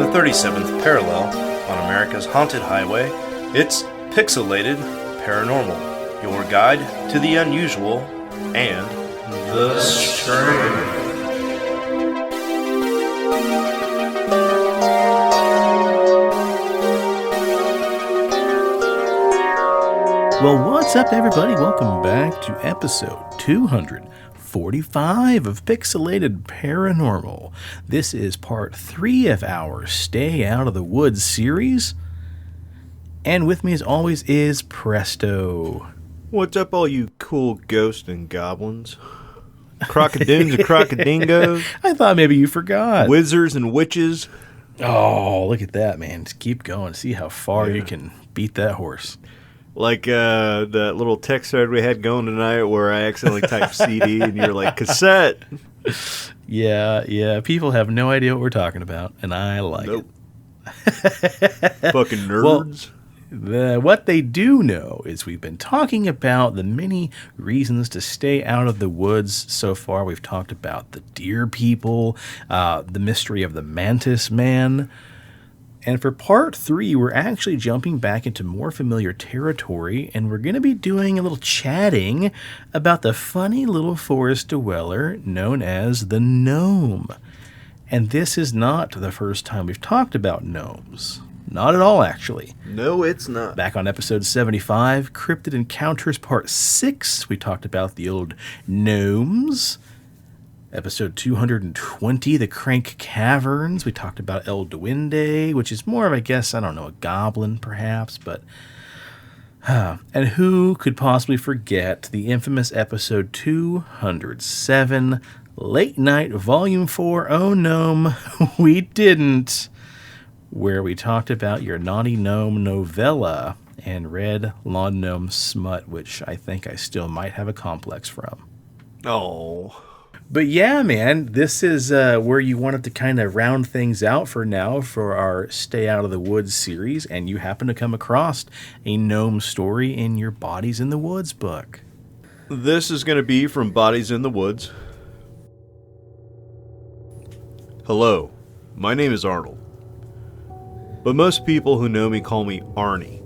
37th parallel on America's haunted highway, it's Pixelated Paranormal, your guide to the unusual and the strange. Well, what's up, everybody? Welcome back to episode 245 of Pixelated Paranormal. This is part 3 of our Stay Out of the Woods series. And with me, as always, is Presto. What's up, all you cool ghosts and goblins? Crocodoons and crocodingos? I thought maybe you forgot. Wizards and witches? Oh, look at that, man. Just keep going. See how far you can beat that horse. Like that little text thread we had going tonight where I accidentally typed CD and you're like, cassette. Yeah. People have no idea what we're talking about, and I like it. Fucking nerds. Well, what they do know is we've been talking about the many reasons to stay out of the woods so far. We've talked about the deer people, the mystery of the mantis man. And for part 3, we're actually jumping back into more familiar territory, and we're going to be doing a little chatting about the funny little forest dweller known as the gnome. And this is not the first time we've talked about gnomes. Not at all, actually. No, it's not. Back on episode 75, Cryptid Encounters Part 6, we talked about the old gnomes. Episode 220, The Crank Caverns, we talked about El Duende, which is more of, I guess, I don't know, a goblin perhaps, but... and who could possibly forget the infamous episode 207, Late Night Volume 4, Oh Gnome, We Didn't, where we talked about your Naughty Gnome novella and read Lawn Gnome Smut, which I think I still might have a complex from. Oh. But yeah, man, this is where you wanted to kind of round things out for now for our Stay Out of the Woods series, and you happen to come across a gnome story in your Bodies in the Woods book. This is going to be from Bodies in the Woods. Hello, my name is Arnold, but most people who know me call me Arnie.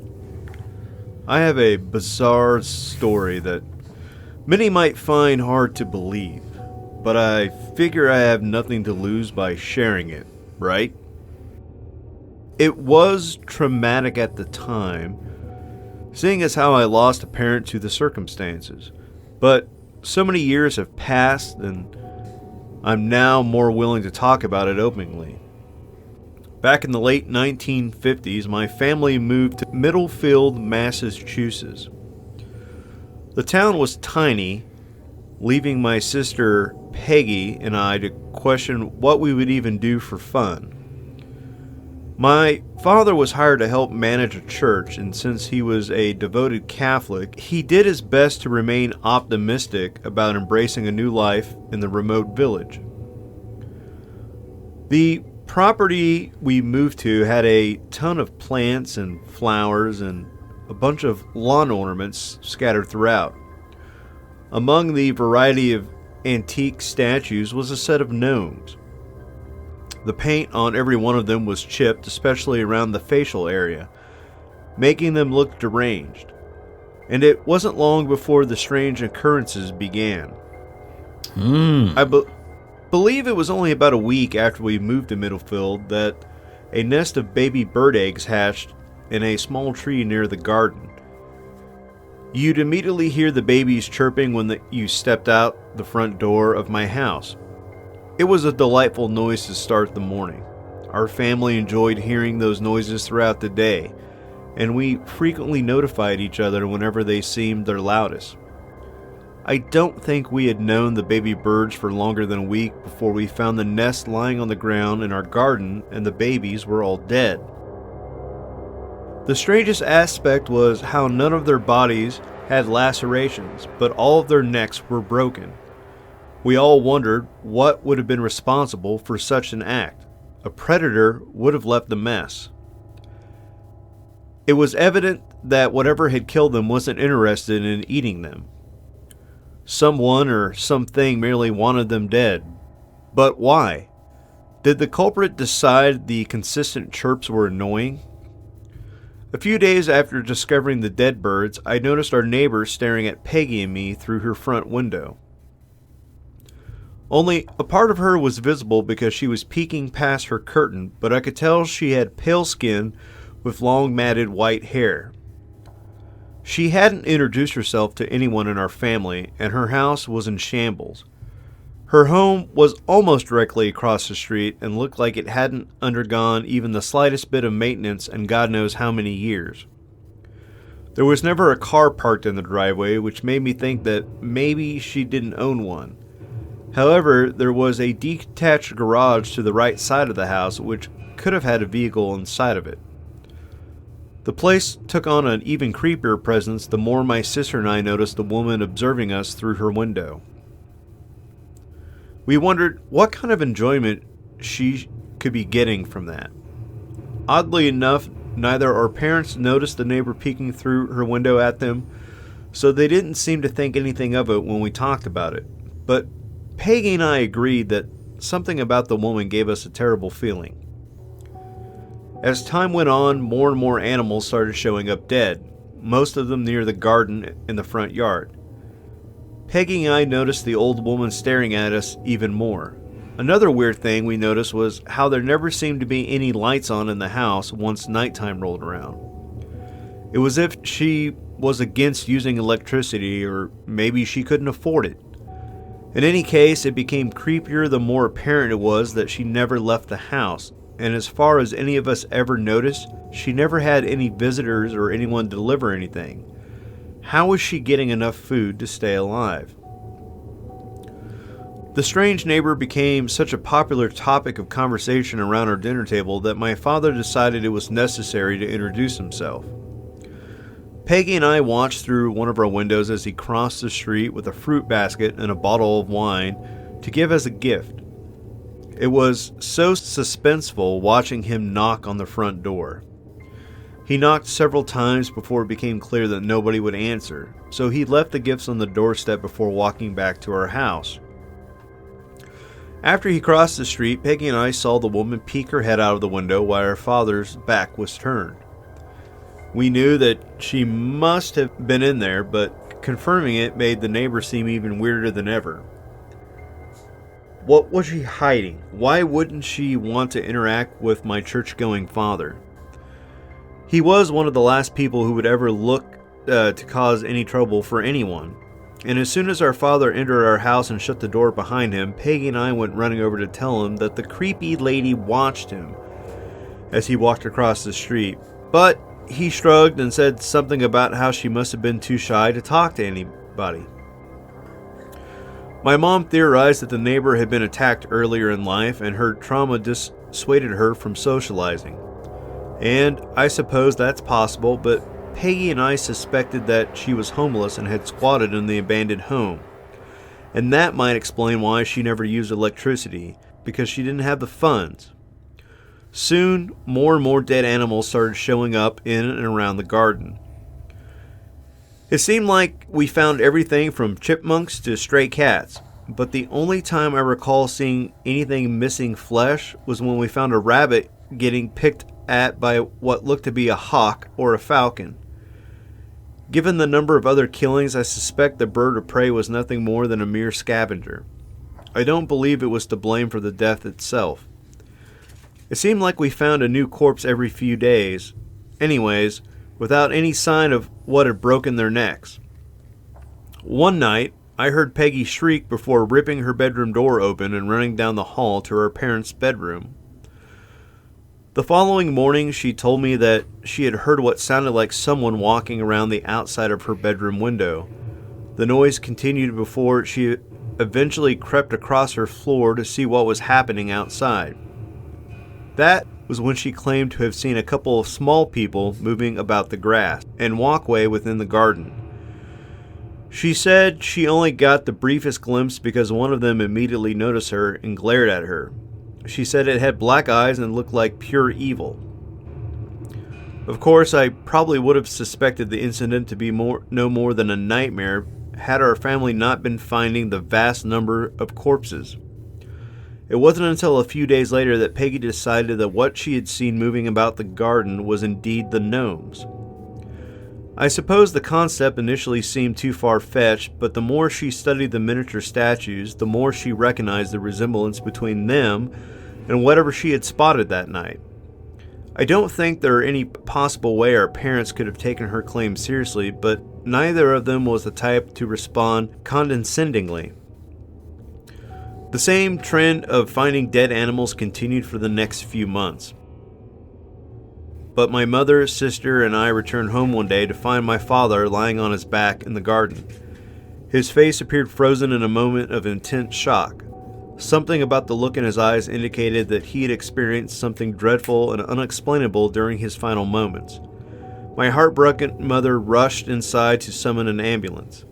I have a bizarre story that many might find hard to believe. But I figure I have nothing to lose by sharing it, right? It was traumatic at the time, seeing as how I lost a parent to the circumstances. But so many years have passed, and I'm now more willing to talk about it openly. Back in the late 1950s, my family moved to Middlefield, Massachusetts. The town was tiny, leaving my sister Peggy and I to question what we would even do for fun. My father was hired to help manage a church, and since he was a devoted Catholic, he did his best to remain optimistic about embracing a new life in the remote village. The property we moved to had a ton of plants and flowers and a bunch of lawn ornaments scattered throughout. Among the variety of antique statues was a set of gnomes. The paint on every one of them was chipped, especially around the facial area, making them look deranged. And it wasn't long before the strange occurrences began. I believe it was only about a week after we moved to Middlefield that a nest of baby bird eggs hatched in a small tree near the garden. You'd immediately hear the babies chirping when you stepped out the front door of my house. It was a delightful noise to start the morning. Our family enjoyed hearing those noises throughout the day, and we frequently notified each other whenever they seemed their loudest. I don't think we had known the baby birds for longer than a week before we found the nest lying on the ground in our garden and the babies were all dead. The strangest aspect was how none of their bodies had lacerations, but all of their necks were broken. We all wondered what would have been responsible for such an act. A predator would have left the mess. It was evident that whatever had killed them wasn't interested in eating them. Someone or something merely wanted them dead. But why? Did the culprit decide the consistent chirps were annoying? A few days after discovering the dead birds, I noticed our neighbor staring at Peggy and me through her front window. Only a part of her was visible because she was peeking past her curtain, but I could tell she had pale skin with long matted white hair. She hadn't introduced herself to anyone in our family, and her house was in shambles. Her home was almost directly across the street and looked like it hadn't undergone even the slightest bit of maintenance in God knows how many years. There was never a car parked in the driveway, which made me think that maybe she didn't own one. However, there was a detached garage to the right side of the house, which could have had a vehicle inside of it. The place took on an even creepier presence the more my sister and I noticed the woman observing us through her window. We wondered what kind of enjoyment she could be getting from that. Oddly enough, neither our parents noticed the neighbor peeking through her window at them, so they didn't seem to think anything of it when we talked about it. But Peggy and I agreed that something about the woman gave us a terrible feeling. As time went on, more and more animals started showing up dead, most of them near the garden in the front yard. Peggy and I noticed the old woman staring at us even more. Another weird thing we noticed was how there never seemed to be any lights on in the house once nighttime rolled around. It was as if she was against using electricity, or maybe she couldn't afford it. In any case, it became creepier the more apparent it was that she never left the house, and as far as any of us ever noticed, she never had any visitors or anyone deliver anything. How was she getting enough food to stay alive? The strange neighbor became such a popular topic of conversation around our dinner table that my father decided it was necessary to introduce himself. Peggy and I watched through one of our windows as he crossed the street with a fruit basket and a bottle of wine to give as a gift. It was so suspenseful watching him knock on the front door. He knocked several times before it became clear that nobody would answer, so he left the gifts on the doorstep before walking back to our house. After he crossed the street, Peggy and I saw the woman peek her head out of the window while our father's back was turned. We knew that she must have been in there, but confirming it made the neighbor seem even weirder than ever. What was she hiding? Why wouldn't she want to interact with my church-going father? He was one of the last people who would ever look to cause any trouble for anyone. And as soon as our father entered our house and shut the door behind him, Peggy and I went running over to tell him that the creepy lady watched him as he walked across the street. But he shrugged and said something about how she must have been too shy to talk to anybody. My mom theorized that the neighbor had been attacked earlier in life and her trauma dissuaded her from socializing. And I suppose that's possible, but Peggy and I suspected that she was homeless and had squatted in the abandoned home. And that might explain why she never used electricity, because she didn't have the funds. Soon, more and more dead animals started showing up in and around the garden. It seemed like we found everything from chipmunks to stray cats, but the only time I recall seeing anything missing flesh was when we found a rabbit getting picked at by what looked to be a hawk or a falcon. Given the number of other killings, I suspect the bird of prey was nothing more than a mere scavenger. I don't believe it was to blame for the death itself. It seemed like we found a new corpse every few days, anyways, without any sign of what had broken their necks. One night, I heard Peggy shriek before ripping her bedroom door open and running down the hall to her parents' bedroom. The following morning, she told me that she had heard what sounded like someone walking around the outside of her bedroom window. The noise continued before she eventually crept across her floor to see what was happening outside. That was when she claimed to have seen a couple of small people moving about the grass and walkway within the garden. She said she only got the briefest glimpse because one of them immediately noticed her and glared at her. She said it had black eyes and looked like pure evil. Of course, I probably would have suspected the incident to be no more than a nightmare had our family not been finding the vast number of corpses. It wasn't until a few days later that Peggy decided that what she had seen moving about the garden was indeed the gnomes. I suppose the concept initially seemed too far-fetched, but the more she studied the miniature statues, the more she recognized the resemblance between them and whatever she had spotted that night. I don't think there are any possible way our parents could have taken her claim seriously, but neither of them was the type to respond condescendingly. The same trend of finding dead animals continued for the next few months. But my mother, sister, and I returned home one day to find my father lying on his back in the garden. His face appeared frozen in a moment of intense shock. Something about the look in his eyes indicated that he had experienced something dreadful and unexplainable during his final moments. My heartbroken mother rushed inside to summon an ambulance.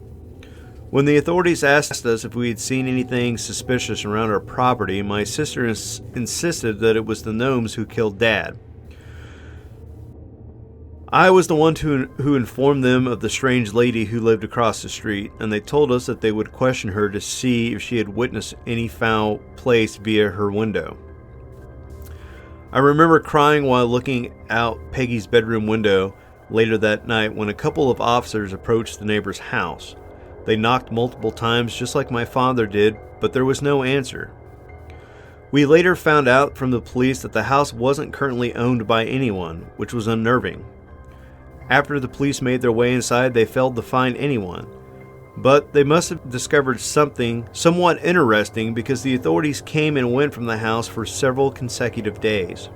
When the authorities asked us if we had seen anything suspicious around our property, my sister insisted that it was the gnomes who killed Dad. I was the one who informed them of the strange lady who lived across the street, and they told us that they would question her to see if she had witnessed any foul play via her window. I remember crying while looking out Peggy's bedroom window later that night when a couple of officers approached the neighbor's house. They knocked multiple times just like my father did, but there was no answer. We later found out from the police that the house wasn't currently owned by anyone, which was unnerving. After the police made their way inside, they failed to find anyone. But they must have discovered something somewhat interesting because the authorities came and went from the house for several consecutive days.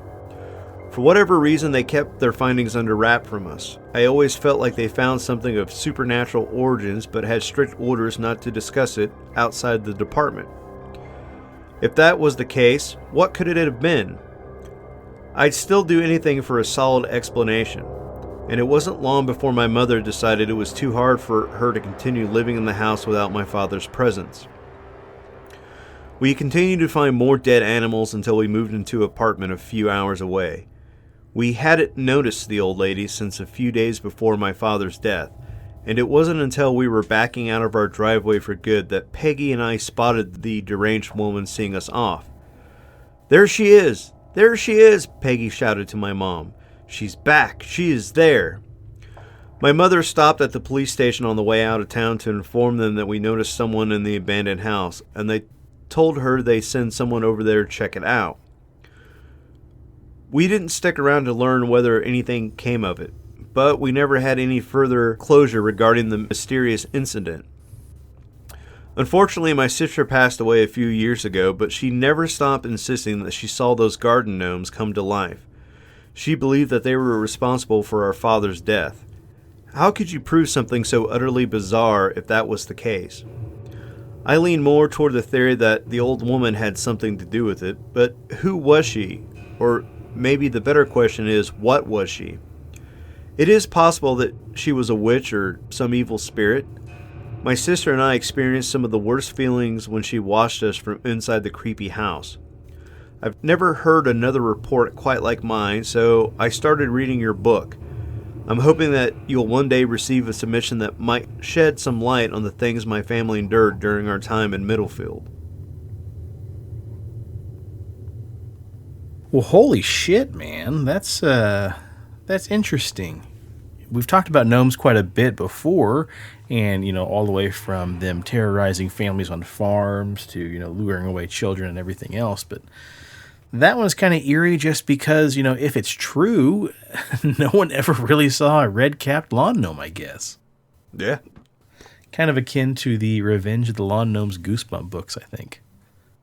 For whatever reason, they kept their findings under wrap from us. I always felt like they found something of supernatural origins but had strict orders not to discuss it outside the department. If that was the case, what could it have been? I'd still do anything for a solid explanation. And it wasn't long before my mother decided it was too hard for her to continue living in the house without my father's presence. We continued to find more dead animals until we moved into an apartment a few hours away. We hadn't noticed the old lady since a few days before my father's death, and it wasn't until we were backing out of our driveway for good that Peggy and I spotted the deranged woman seeing us off. "There she is! There she is!" Peggy shouted to my mom. "She's back! She is there!" My mother stopped at the police station on the way out of town to inform them that we noticed someone in the abandoned house, and they told her they send someone over there to check it out. We didn't stick around to learn whether anything came of it, but we never had any further closure regarding the mysterious incident. Unfortunately, my sister passed away a few years ago, but she never stopped insisting that she saw those garden gnomes come to life. She believed that they were responsible for our father's death. How could you prove something so utterly bizarre if that was the case? I lean more toward the theory that the old woman had something to do with it, but who was she? Or maybe the better question is, what was she? It is possible that she was a witch or some evil spirit. My sister and I experienced some of the worst feelings when she watched us from inside the creepy house. I've never heard another report quite like mine, so I started reading your book. I'm hoping that you'll one day receive a submission that might shed some light on the things my family endured during our time in Middlefield. Well, holy shit, man. That's interesting. We've talked about gnomes quite a bit before, and, all the way from them terrorizing families on farms to, luring away children and everything else, but that one's kind of eerie just because, if it's true, no one ever really saw a red-capped lawn gnome, I guess. Yeah. Kind of akin to the Revenge of the Lawn Gnomes Goosebump books, I think.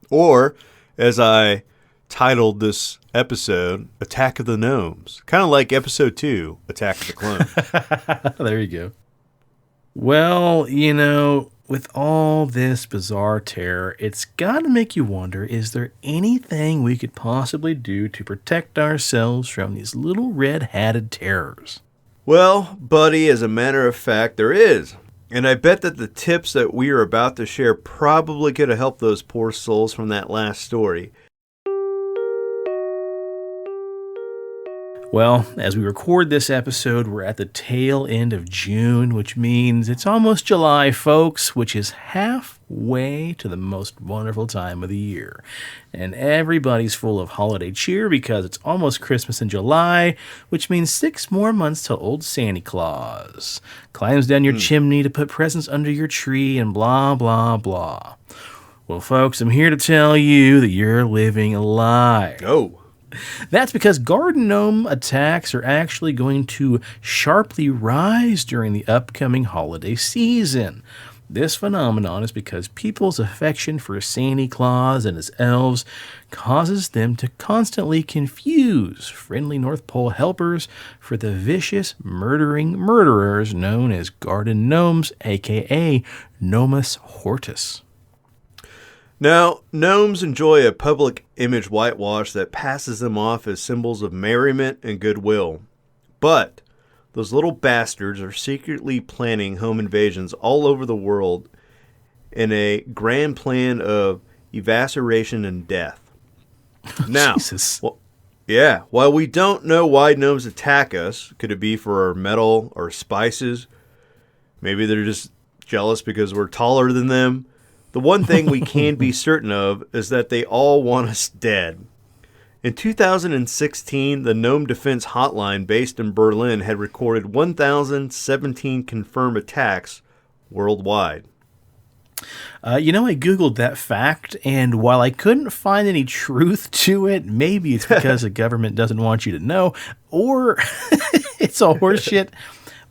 Or, as I titled this episode, Attack of the Gnomes. Kind of like episode 2, Attack of the Clones. There you go. Well, with all this bizarre terror, it's got to make you wonder, is there anything we could possibly do to protect ourselves from these little red-hatted terrors? Well, buddy, as a matter of fact, there is. And I bet that the tips that we are about to share probably could have helped those poor souls from that last story. Well, as we record this episode, we're at the tail end of June, which means it's almost July, folks, which is halfway to the most wonderful time of the year. And everybody's full of holiday cheer because it's almost Christmas in July, which means 6 more months till old Santa Claus climbs down your chimney to put presents under your tree and blah, blah, blah. Well, folks, I'm here to tell you that you're living a lie. Oh. That's because garden gnome attacks are actually going to sharply rise during the upcoming holiday season. This phenomenon is because people's affection for Santa Claus and his elves causes them to constantly confuse friendly North Pole helpers for the vicious, murdering murderers known as garden gnomes, aka Gnomus hortus. Now, gnomes enjoy a public image whitewash that passes them off as symbols of merriment and goodwill. But those little bastards are secretly planning home invasions all over the world in a grand plan of evisceration and death. Now, Jesus. While we don't know why gnomes attack us, could it be for our metal or spices? Maybe they're just jealous because we're taller than them. The one thing we can be certain of is that they all want us dead. In 2016, the Gnome Defense Hotline based in Berlin had recorded 1,017 confirmed attacks worldwide. I Googled that fact, and while I couldn't find any truth to it, maybe it's because the government doesn't want you to know, or it's all horseshit.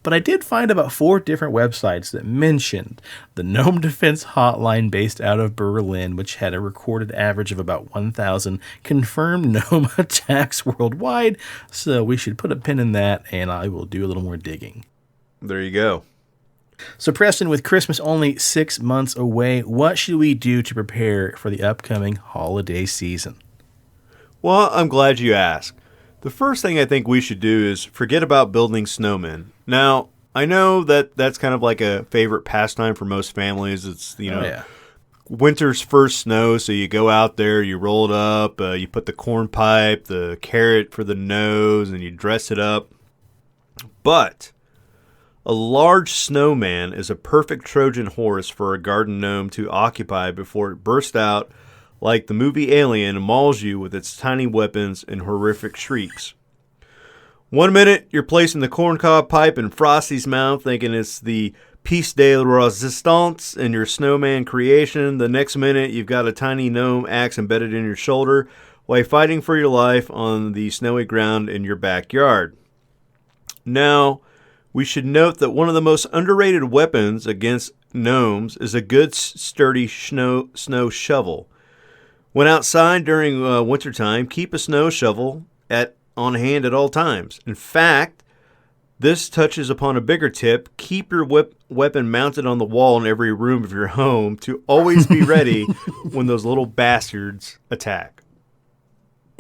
But I did find about 4 different websites that mentioned the Gnome Defense Hotline based out of Berlin, which had a recorded average of about 1,000 confirmed gnome attacks worldwide. So we should put a pin in that, and I will do a little more digging. There you go. So Preston, with Christmas only 6 months away, what should we do to prepare for the upcoming holiday season? Well, I'm glad you asked. The first thing I think we should do is forget about building snowmen. Now, I know that that's kind of like a favorite pastime for most families. It's, winter's first snow, so you go out there, you roll it up, you put the corn pipe, the carrot for the nose, and you dress it up. But a large snowman is a perfect Trojan horse for a garden gnome to occupy before it bursts out like the movie Alien and mauls you with its tiny weapons and horrific shrieks. One minute, you're placing the corncob pipe in Frosty's mouth, thinking it's the piece de resistance in your snowman creation. The next minute, you've got a tiny gnome axe embedded in your shoulder while fighting for your life on the snowy ground in your backyard. Now, we should note that one of the most underrated weapons against gnomes is a good, sturdy snow shovel. When outside during wintertime, keep a snow shovel on hand at all times. In fact, this touches upon a bigger tip. Keep your weapon mounted on the wall in every room of your home to always be ready when those little bastards attack.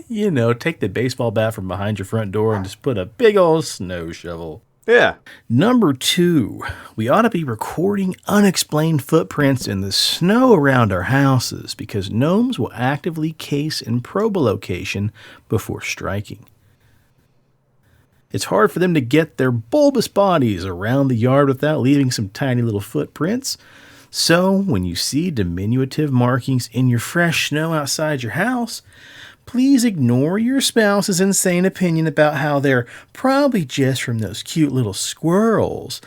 Take the baseball bat from behind your front door and just put a big old snow shovel. Yeah. Number 2, we ought to be recording unexplained footprints in the snow around our houses because gnomes will actively case and probe a location before striking. It's hard for them to get their bulbous bodies around the yard without leaving some tiny little footprints. So when you see diminutive markings in your fresh snow outside your house, please ignore your spouse's insane opinion about how they're probably just from those cute little squirrels.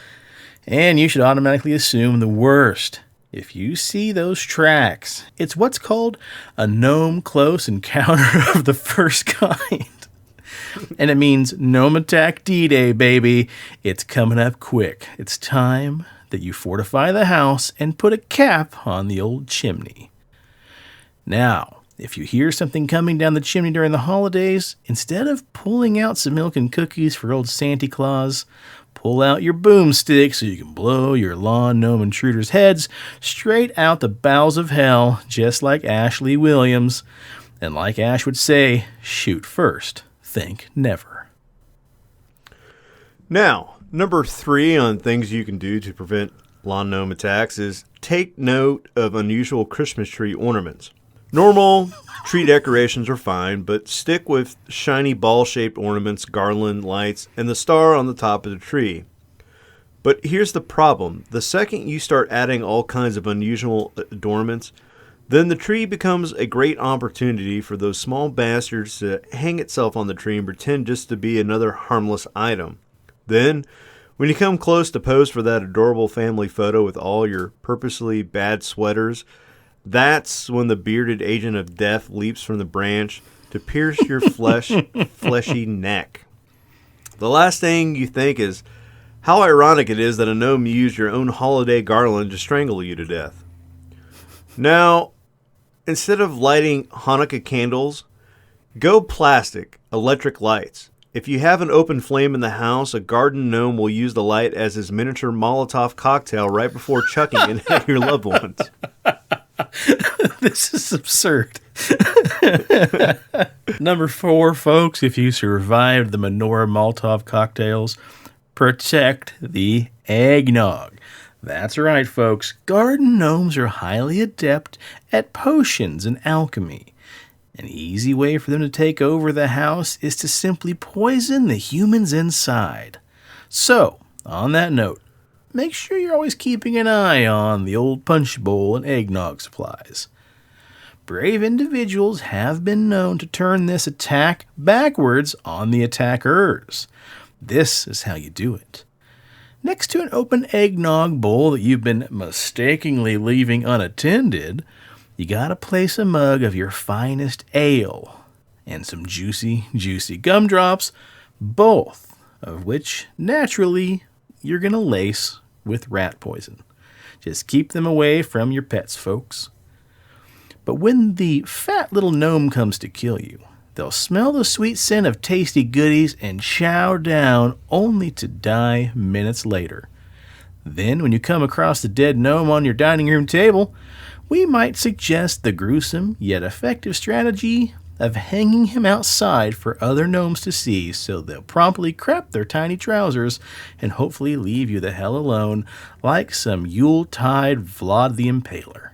And you should automatically assume the worst. If you see those tracks, it's what's called a gnome close encounter of the first kind. And it means Gnome Attack D-Day, baby. It's coming up quick. It's time that you fortify the house and put a cap on the old chimney. Now, if you hear something coming down the chimney during the holidays, instead of pulling out some milk and cookies for old Santa Claus, pull out your boomstick so you can blow your lawn gnome intruders' heads straight out the bowels of hell, just like Ashley Williams. And like Ash would say, shoot first, think never. Now, number 3 on things you can do to prevent lawn gnome attacks is take note of unusual Christmas tree ornaments. Normal tree decorations are fine, but stick with shiny ball-shaped ornaments, garland, lights, and the star on the top of the tree. But here's the problem. The second you start adding all kinds of unusual adornments, then the tree becomes a great opportunity for those small bastards to hang itself on the tree and pretend just to be another harmless item. Then, when you come close to pose for that adorable family photo with all your purposely bad sweaters, that's when the bearded agent of death leaps from the branch to pierce your fleshy neck. The last thing you think is how ironic it is that a gnome used your own holiday garland to strangle you to death. Now, instead of lighting Hanukkah candles, go plastic, electric lights. If you have an open flame in the house, a garden gnome will use the light as his miniature Molotov cocktail right before chucking it at your loved ones. This is absurd. Number 4, folks, if you survived the menorah Molotov cocktails, protect the eggnog. That's right, folks. Garden gnomes are highly adept at potions and alchemy. An easy way for them to take over the house is to simply poison the humans inside. So, on that note, make sure you're always keeping an eye on the old punch bowl and eggnog supplies. Brave individuals have been known to turn this attack backwards on the attackers. This is how you do it. Next to an open eggnog bowl that you've been mistakenly leaving unattended, you gotta place a mug of your finest ale and some juicy, juicy gumdrops, both of which, naturally, you're gonna lace with rat poison. Just keep them away from your pets, folks. But when the fat little gnome comes to kill you, they'll smell the sweet scent of tasty goodies and chow down only to die minutes later. Then, when you come across the dead gnome on your dining room table, we might suggest the gruesome yet effective strategy of hanging him outside for other gnomes to see, so they'll promptly crap their tiny trousers and hopefully leave you the hell alone like some Yuletide Vlad the Impaler.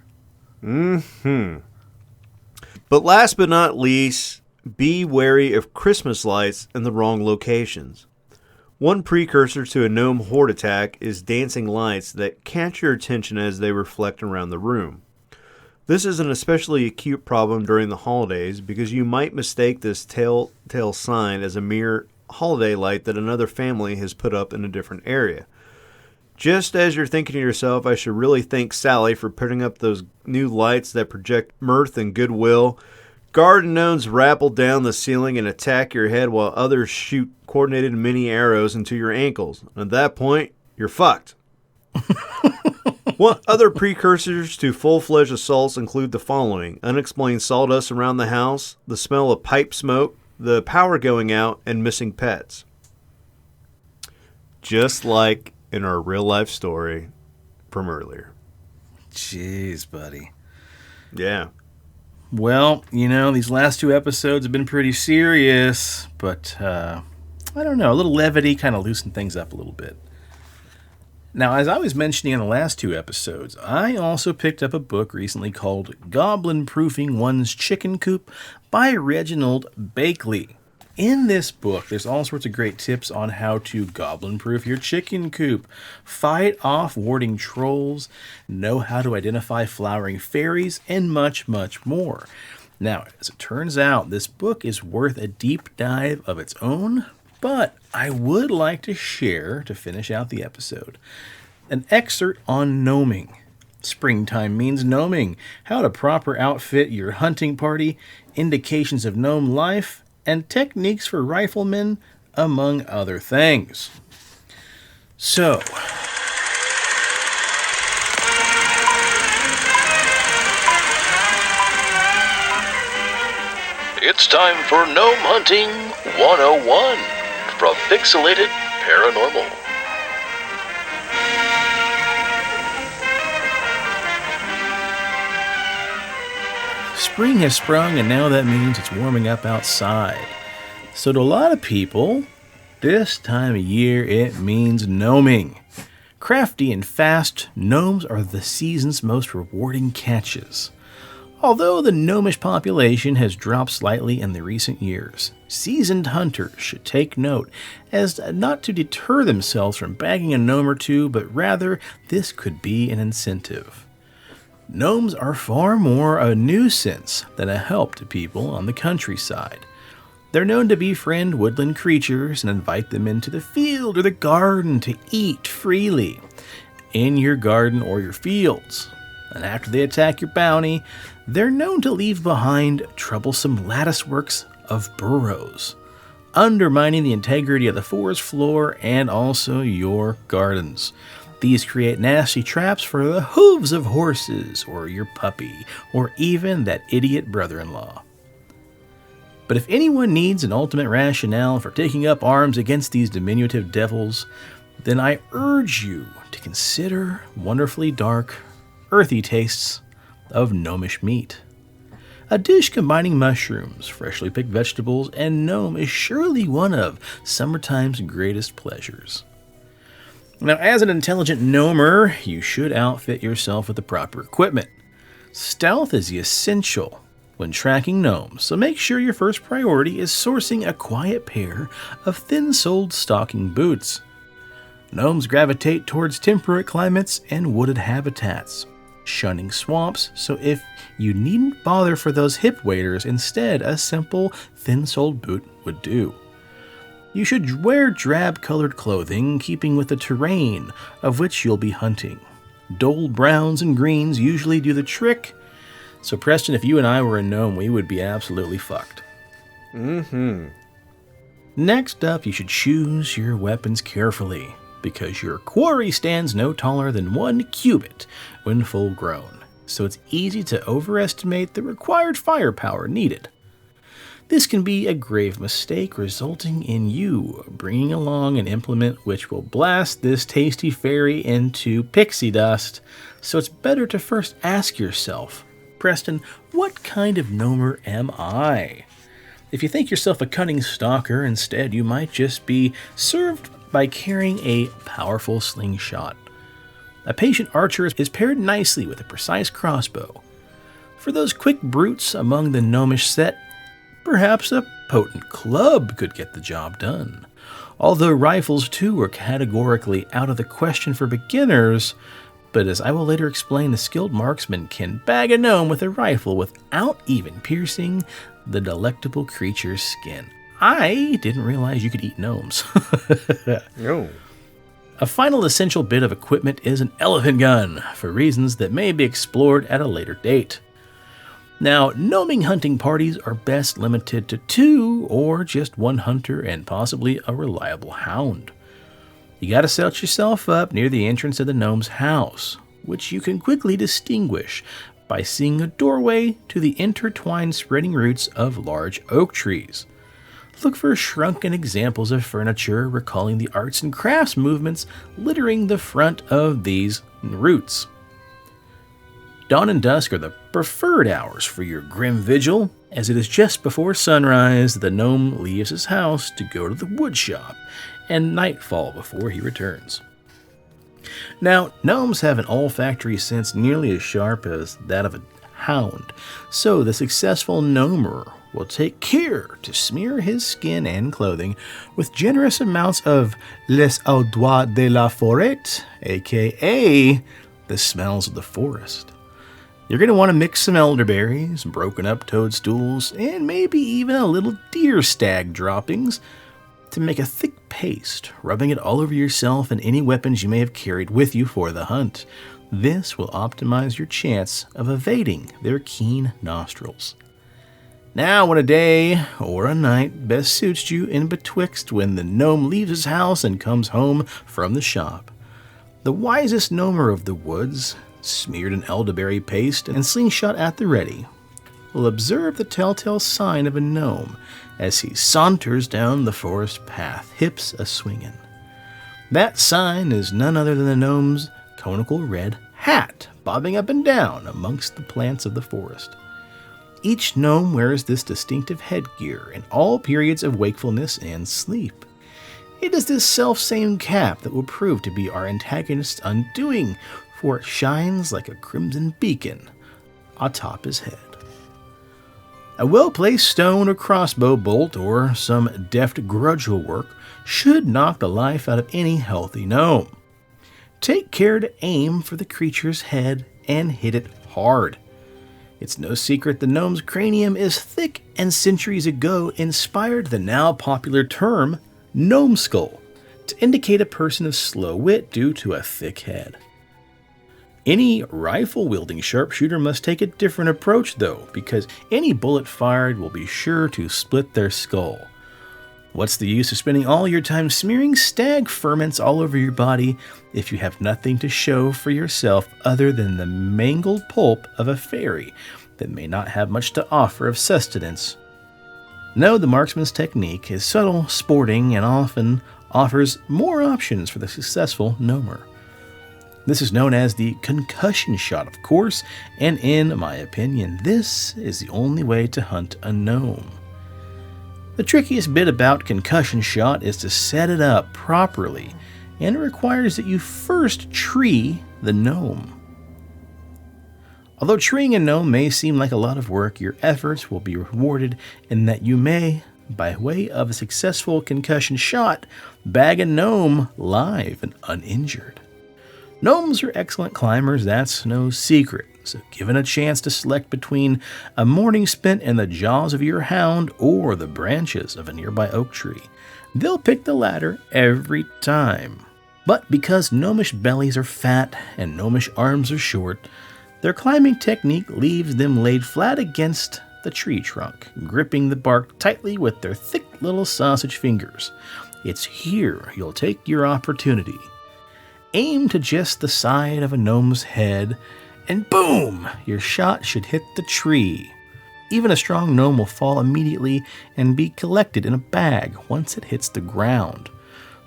But last but not least, be wary of Christmas lights in the wrong locations. One precursor to a gnome horde attack is dancing lights that catch your attention as they reflect around the room. This is an especially acute problem during the holidays because you might mistake this telltale sign as a mere holiday light that another family has put up in a different area. Just as you're thinking to yourself, I should really thank Sally for putting up those new lights that project mirth and goodwill, garden gnomes rappel down the ceiling and attack your head while others shoot coordinated mini arrows into your ankles. At that point, you're fucked. What other precursors to full-fledged assaults include the following: unexplained sawdust around the house, the smell of pipe smoke, the power going out, and missing pets. Just like in our real-life story from earlier. Jeez, buddy. Yeah. Well, these last 2 episodes have been pretty serious, but I don't know, a little levity kind of loosened things up a little bit. Now, as I was mentioning in the last 2 episodes, I also picked up a book recently called Goblin Proofing One's Chicken Coop by Reginald Bakley. In this book, there's all sorts of great tips on how to goblin-proof your chicken coop, fight off warding trolls, know how to identify flowering fairies, and much, much more. Now, as it turns out, this book is worth a deep dive of its own, but I would like to share, to finish out the episode, an excerpt on gnoming. Springtime means gnoming, how to proper outfit your hunting party, indications of gnome life, and techniques for riflemen, among other things. So, it's time for Gnome Hunting 101 from Pixelated Paranormal. spring has sprung, and now that means it's warming up outside. So to a lot of people, this time of year it means gnoming. Crafty and fast, gnomes are the season's most rewarding catches. Although the gnomish population has dropped slightly in the recent years, seasoned hunters should take note as not to deter themselves from bagging a gnome or two, but rather this could be an incentive. Gnomes are far more a nuisance than a help to people on the countryside. They're known to befriend woodland creatures and invite them into the field or the garden to eat freely in your garden or your fields. And after they attack your bounty, they're known to leave behind troublesome latticeworks of burrows, undermining the integrity of the forest floor and also your gardens. These create nasty traps for the hooves of horses or your puppy or even that idiot brother-in-law. But if anyone needs an ultimate rationale for taking up arms against these diminutive devils, then I urge you to consider wonderfully dark, earthy tastes of gnomish meat. A dish combining mushrooms, freshly picked vegetables, and gnome is surely one of summertime's greatest pleasures. Now, as an intelligent gnomer, you should outfit yourself with the proper equipment. Stealth is essential when tracking gnomes, so make sure your first priority is sourcing a quiet pair of thin-soled stocking boots. Gnomes gravitate towards temperate climates and wooded habitats, shunning swamps, so if you needn't bother for those hip waders, instead a simple thin-soled boot would do. You should wear drab-colored clothing, keeping with the terrain of which you'll be hunting. Dull browns and greens usually do the trick, so Preston, if you and I were a gnome, we would be absolutely fucked. Next up, you should choose your weapons carefully, because your quarry stands no taller than 1 cubit when full grown, so it's easy to overestimate the required firepower needed. This can be a grave mistake, resulting in you bringing along an implement which will blast this tasty fairy into pixie dust, so it's better to first ask yourself, Preston, what kind of gnomer am I? If you think yourself a cunning stalker, instead you might just be served by carrying a powerful slingshot. A patient archer is paired nicely with a precise crossbow. For those quick brutes among the gnomish set, perhaps a potent club could get the job done. Although rifles too are categorically out of the question for beginners, but as I will later explain, a skilled marksman can bag a gnome with a rifle without even piercing the delectable creature's skin. I didn't realize you could eat gnomes. No. A final essential bit of equipment is an elephant gun, for reasons that may be explored at a later date. Now, gnoming hunting parties are best limited to 2 or just 1 hunter and possibly a reliable hound. You gotta set yourself up near the entrance of the gnome's house, which you can quickly distinguish by seeing a doorway to the intertwined spreading roots of large oak trees. Look for shrunken examples of furniture recalling the arts and crafts movements littering the front of these roots. Dawn and dusk are the preferred hours for your grim vigil, as it is just before sunrise the gnome leaves his house to go to the wood shop, and nightfall before he returns. Now, gnomes have an olfactory sense nearly as sharp as that of a hound, so the successful gnomer will take care to smear his skin and clothing with generous amounts of les odeurs de la forêt, aka the smells of the forest. You're going to want to mix some elderberries, broken up toadstools, and maybe even a little deer stag droppings to make a thick paste, rubbing it all over yourself and any weapons you may have carried with you for the hunt. This will optimize your chance of evading their keen nostrils. Now, when a day or a night best suits you in betwixt when the gnome leaves his house and comes home from the shop, the wisest gnomer of the woods, smeared in elderberry paste and slingshot at the ready, will observe the telltale sign of a gnome as he saunters down the forest path, hips a-swingin'. That sign is none other than the gnome's conical red hat, bobbing up and down amongst the plants of the forest. Each gnome wears this distinctive headgear in all periods of wakefulness and sleep. It is this self-same cap that will prove to be our antagonist's undoing, for it shines like a crimson beacon atop his head. A well-placed stone or crossbow bolt or some deft grudgel work should knock the life out of any healthy gnome. Take care to aim for the creature's head and hit it hard. It's no secret the gnome's cranium is thick and centuries ago inspired the now popular term gnome skull to indicate a person of slow wit due to a thick head. Any rifle-wielding sharpshooter must take a different approach though, because any bullet fired will be sure to split their skull. What's the use of spending all your time smearing stag ferments all over your body if you have nothing to show for yourself other than the mangled pulp of a fairy that may not have much to offer of sustenance? No, the marksman's technique is subtle, sporting, and often offers more options for the successful gnomer. This is known as the concussion shot, of course, and in my opinion, this is the only way to hunt a gnome. The trickiest bit about concussion shot is to set it up properly, and it requires that you first tree the gnome. Although treeing a gnome may seem like a lot of work, your efforts will be rewarded in that you may, by way of a successful concussion shot, bag a gnome live and uninjured. Gnomes are excellent climbers, that's no secret. So given a chance to select between a morning spent in the jaws of your hound or the branches of a nearby oak tree, they'll pick the latter every time. But because gnomish bellies are fat and gnomish arms are short, their climbing technique leaves them laid flat against the tree trunk, gripping the bark tightly with their thick little sausage fingers. It's here you'll take your opportunity. Aim to just the side of a gnome's head, and boom! Your shot should hit the tree. Even a strong gnome will fall immediately and be collected in a bag once it hits the ground.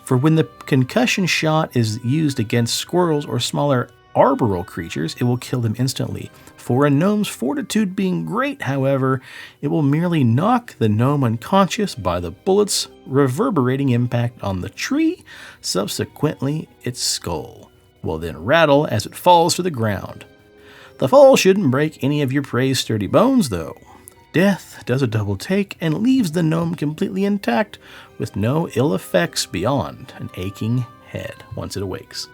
For when the concussion shot is used against squirrels or smaller arboreal creatures, it will kill them instantly. For a gnome's fortitude being great, however, it will merely knock the gnome unconscious by the bullet's reverberating impact on the tree. Subsequently, its skull will then rattle as it falls to the ground. The fall shouldn't break any of your prey's sturdy bones, though. Death does a double take and leaves the gnome completely intact with no ill effects beyond an aching head once it awakes.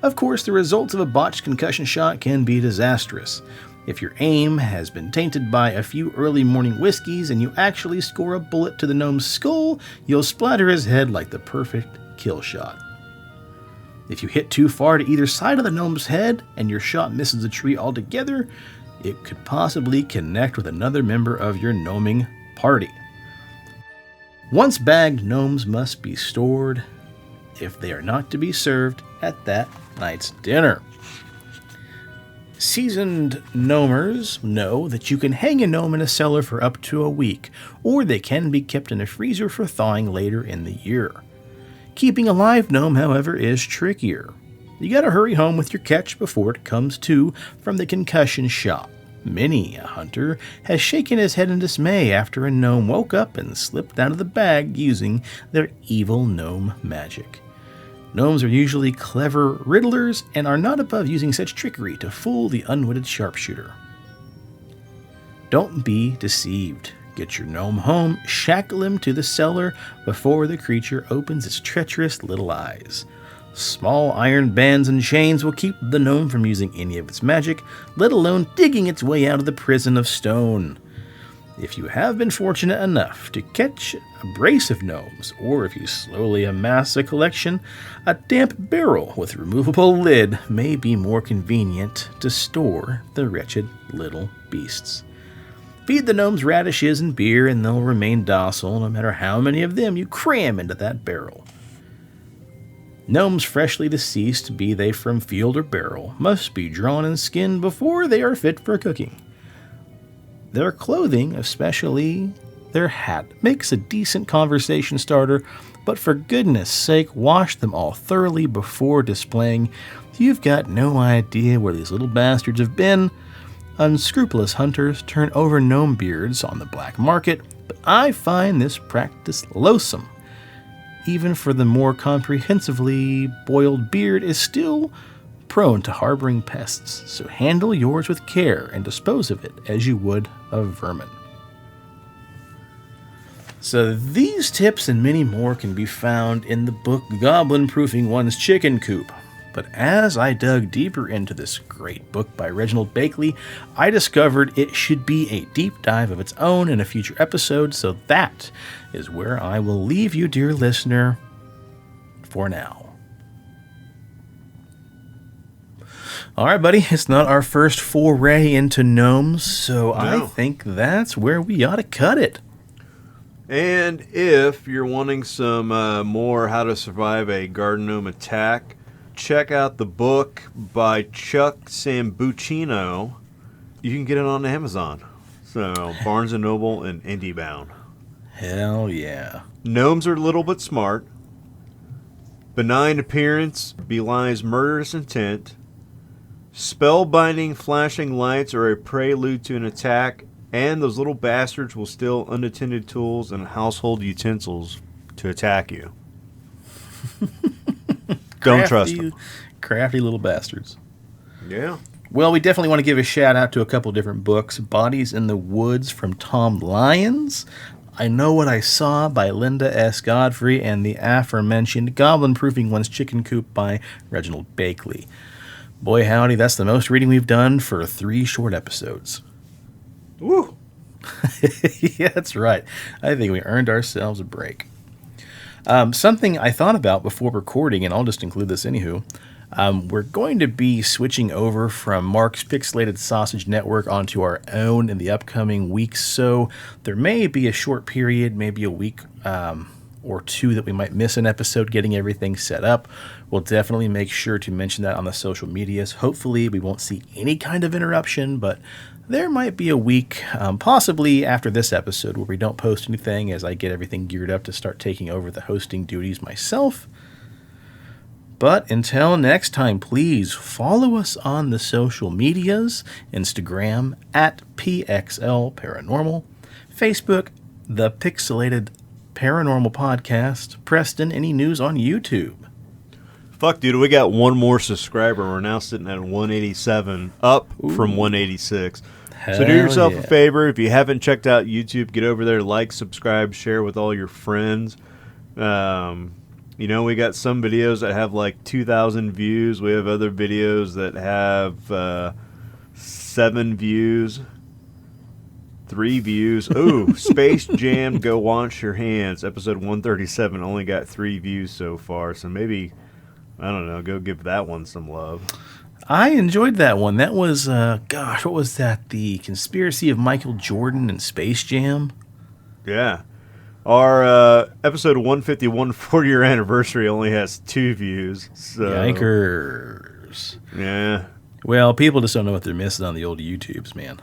Of course, the results of a botched concussion shot can be disastrous. If your aim has been tainted by a few early morning whiskeys and you actually score a bullet to the gnome's skull, you'll splatter his head like the perfect kill shot. If you hit too far to either side of the gnome's head and your shot misses the tree altogether, it could possibly connect with another member of your gnoming party. Once bagged, gnomes must be stored if they are not to be served at that night's dinner. Seasoned gnomers know that you can hang a gnome in a cellar for up to a week, or they can be kept in a freezer for thawing later in the year. Keeping a live gnome, however, is trickier. You gotta hurry home with your catch before it comes to from the concussion shot. Many a hunter has shaken his head in dismay after a gnome woke up and slipped out of the bag using their evil gnome magic. Gnomes are usually clever riddlers and are not above using such trickery to fool the unwitting sharpshooter. Don't be deceived. Get your gnome home, shackle him to the cellar before the creature opens its treacherous little eyes. Small iron bands and chains will keep the gnome from using any of its magic, let alone digging its way out of the prison of stone. If you have been fortunate enough to catch a brace of gnomes, or if you slowly amass a collection, a damp barrel with removable lid may be more convenient to store the wretched little beasts. Feed the gnomes radishes and beer and they'll remain docile no matter how many of them you cram into that barrel. Gnomes freshly deceased, be they from field or barrel, must be drawn and skinned before they are fit for cooking. Their clothing, especially their hat, makes a decent conversation starter, but for goodness sake, wash them all thoroughly before displaying. You've got no idea where these little bastards have been. Unscrupulous hunters turn over gnome beards on the black market, but I find this practice loathsome. Even for the more comprehensively boiled beard is still prone to harboring pests, so handle yours with care and dispose of it as you would of vermin. So these tips and many more can be found in the book Goblin Proofing One's Chicken Coop. But as I dug deeper into this great book by Reginald Bakley, I discovered it should be a deep dive of its own in a future episode, so that is where I will leave you, dear listener, for now. Alright, buddy, it's not our first foray into gnomes, so I think that's where we ought to cut it. And if you're wanting some more How to Survive a Garden Gnome Attack, check out the book by Chuck Sambucino. You can get it on Amazon. So, Barnes & Noble and IndieBound. Hell yeah. Gnomes are little but smart. Benign appearance belies murderous intent. Spellbinding flashing lights are a prelude to an attack, and those little bastards will steal unattended tools and household utensils to attack you. Don't trust them. Crafty little bastards. Yeah. Well, we definitely want to give a shout out to a couple different books. Bodies in the Woods from Tom Lyons, I Know What I Saw by Linda S. Godfrey, and the aforementioned Goblin Proofing One's Chicken Coop by Reginald Bakley. Boy howdy, that's the most reading we've done for 3 short episodes. Woo! Yeah, that's right. I think we earned ourselves a break. Something I thought about before recording, and I'll just include this anywho, we're going to be switching over from Mark's Pixelated Sausage Network onto our own in the upcoming weeks, so there may be a short period, maybe a week or 2 that we might miss an episode getting everything set up. We'll definitely make sure to mention that on the social medias. Hopefully we won't see any kind of interruption, but there might be a week, possibly after this episode, where we don't post anything as I get everything geared up to start taking over the hosting duties myself. But until next time, please follow us on the social medias, Instagram at PXL Paranormal, Facebook, the Pixelated Paranormal Podcast. Preston, any news on YouTube? Fuck, dude, we got one more subscriber. We're now sitting at 187, up from 186. So do yourself a favor. If you haven't checked out YouTube, get over there, like, subscribe, share with all your friends. We got some videos that have like 2,000 views. We have other videos that have 7 views, 3 views. Ooh, Space Jam, Go Wash Your Hands. Episode 137 only got 3 views so far. So maybe, I don't know, go give that one some love. I enjoyed that one. That was, what was that? The Conspiracy of Michael Jordan and Space Jam? Yeah. Our episode 151 4-year anniversary only has 2 views. So. Yikers. Yeah. Well, people just don't know what they're missing on the old YouTubes, man.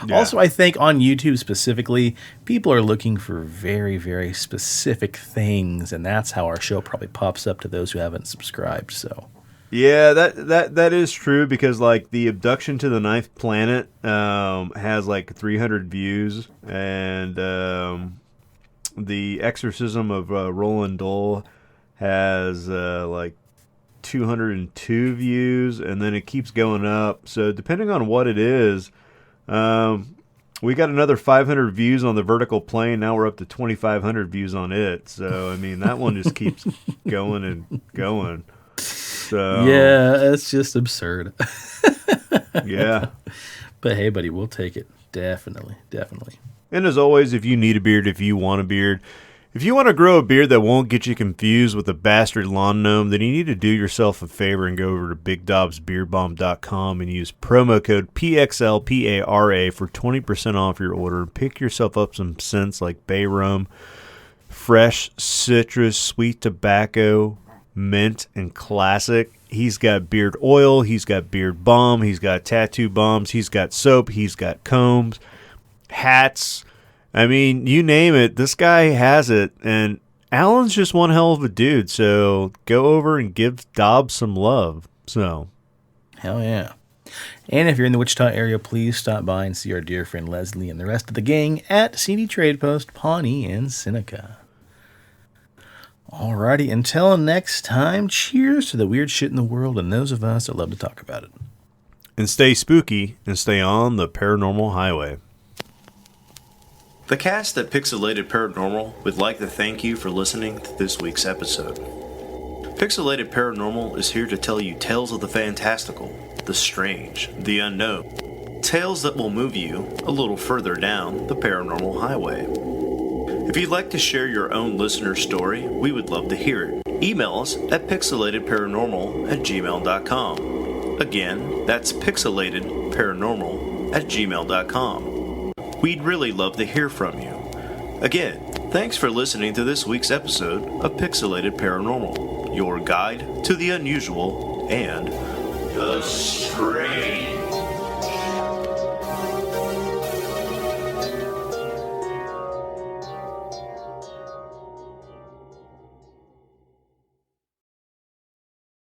Yeah. Also, I think on YouTube specifically, people are looking for very, very specific things, and that's how our show probably pops up to those who haven't subscribed, so... Yeah, that is true, because like the Abduction to the Ninth Planet has like 300 views, and the Exorcism of Roland Dahl has like 202 views, and then it keeps going up. So depending on what it is, we got another 500 views on the Vertical Plane. Now we're up to 2,500 views on it. So I mean, that one just keeps going and going. So, yeah, it's just absurd. Yeah. But hey, buddy, we'll take it. Definitely. And as always, if you need a beard, if you want a beard, if you want to grow a beard that won't get you confused with a bastard lawn gnome, then you need to do yourself a favor and go over to BigDobsBeardBomb.com and use promo code PXLPARA for 20% off your order. Pick yourself up some scents like bay rum, fresh citrus, sweet tobacco, mint, and classic. He's got beard oil, he's got beard balm, he's got tattoo balms, he's got soap, he's got combs, hats. I mean, you name it, this guy has it. And Alan's just one hell of a dude, so go over and give Dobbs some love. So, hell yeah. And if you're in the Wichita area, please stop by and see our dear friend Leslie and the rest of the gang at CD Trade Post, Pawnee, and Seneca. Alrighty, until next time, cheers to the weird shit in the world and those of us that love to talk about it. And stay spooky and stay on the paranormal highway. The cast at Pixelated Paranormal would like to thank you for listening to this week's episode. Pixelated Paranormal is here to tell you tales of the fantastical, the strange, the unknown. Tales that will move you a little further down the paranormal highway. If you'd like to share your own listener story, we would love to hear it. Email us at pixelatedparanormal@gmail.com. Again, that's pixelatedparanormal@gmail.com. We'd really love to hear from you. Again, thanks for listening to this week's episode of Pixelated Paranormal, your guide to the unusual and the strange.